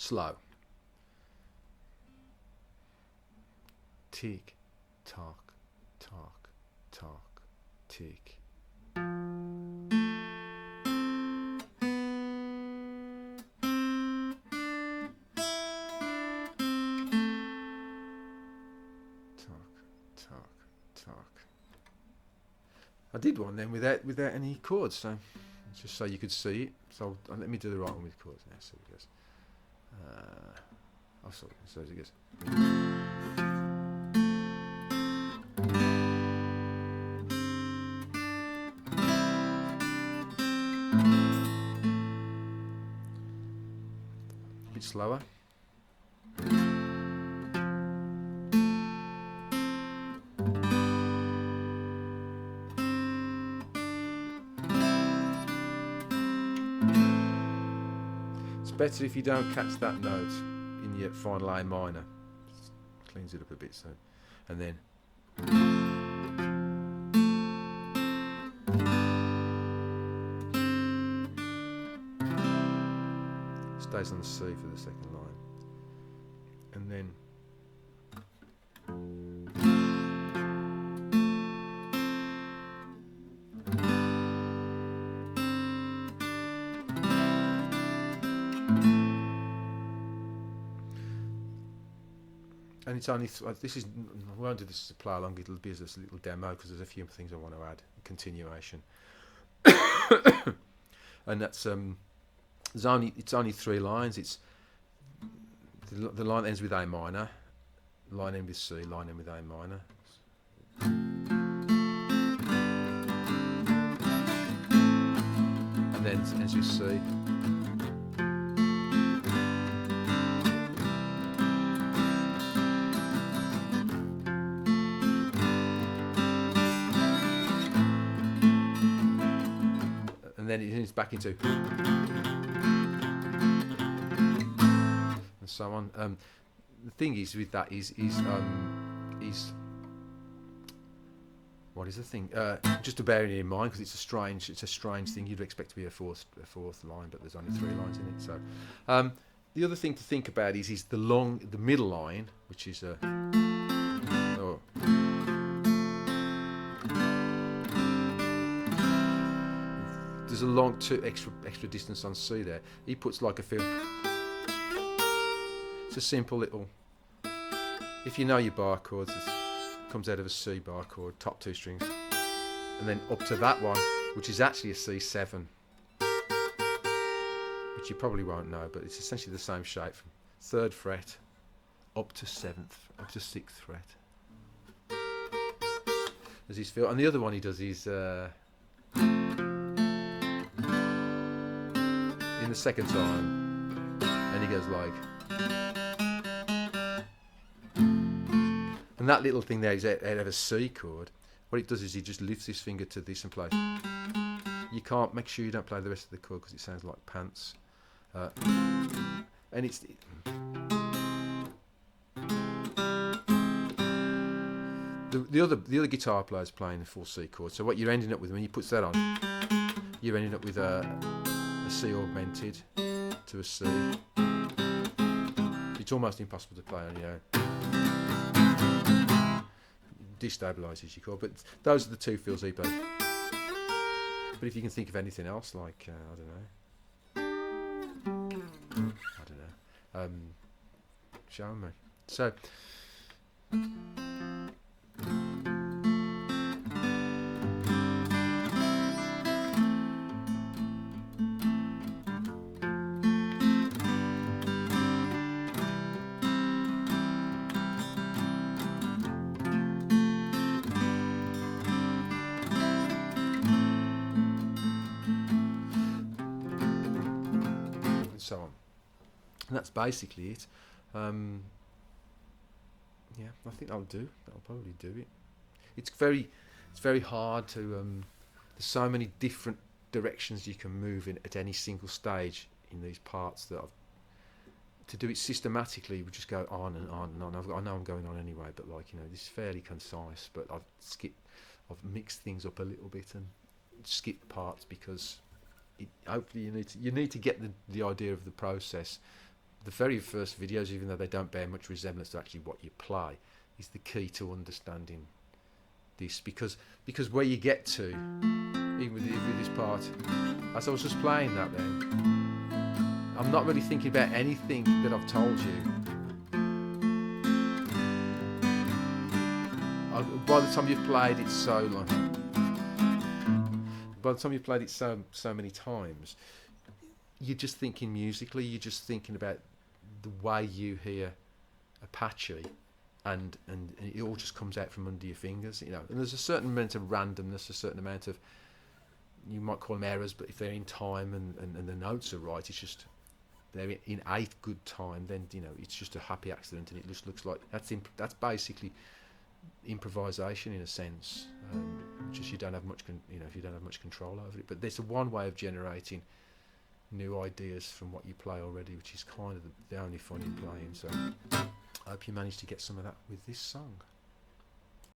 slow. Tick, tock, tock, tock, tick. I did one then without any chords, so just so you could see it. So let me do the right one with chords now. So it goes. So it goes. A bit slower. Better if you don't catch that note in your final A minor. Just cleans it up a bit, so, and then stays on the C for the second line, and then and it's only this is, we won't do this as a play along, it'll be as a little demo because there's a few things I want to add, continuation. And that's it's only 3 lines. It's the line ends with A minor, line ends with C, line ends with A minor. And then it ends with C. And then it ends back into and so on. The thing is with that is what is the thing? Just to bear it in mind, because it's a strange thing. You'd expect to be a fourth line, but there's only 3 lines in it. So the other thing to think about is the middle line, which is there's a long extra distance on C there. He puts like a feel. It's a simple little. If you know your bar chords, it comes out of a C bar chord, top 2 strings, and then up to that one, which is actually a C7, which you probably won't know, but it's essentially the same shape from 3rd fret up to 6th fret. As his feel, and the other one he does is. The second time, and he goes like, and that little thing there is out of a C chord. What it does is he just lifts his finger to this and plays. You can't, make sure you don't play the rest of the chord because it sounds like pants. And it's the other guitar player is playing the full C chord. So what you're ending up with when you put that on, you're ending up with a C augmented to a C. It's almost impossible to play on your own. Destabilises your chord, but those are the 2 feels he plays. But if you can think of anything else, like I don't know, show me. So. So on, and that's basically it. Yeah, I think that'll probably do it. It's very hard to. There's so many different directions you can move in at any single stage in these parts that to do it systematically, we just go on and on and on. I know I'm going on anyway, but this is fairly concise. But I've mixed things up a little bit and skipped parts because. Hopefully you need to get the idea of the process the very first videos, even though they don't bear much resemblance to actually what you play, is the key to understanding this, because where you get to, even with this part, as I was just playing that then, I'm not really thinking about anything that I've told you. By the time you've played it so long, by the time you've played it so many times, you're just thinking musically. You're just thinking about the way you hear Apache, and it all just comes out from under your fingers, you know. And there's a certain amount of randomness, a certain amount of, you might call them errors, but if they're in time and the notes are right, it's just they're in eighth good time. Then, you know, it's just a happy accident, and it just looks like that's basically improvisation in a sense. Just you don't have much, if you don't have much control over it. But there's one way of generating new ideas from what you play already, which is kind of the only fun in playing. So I hope you managed to get some of that with this song.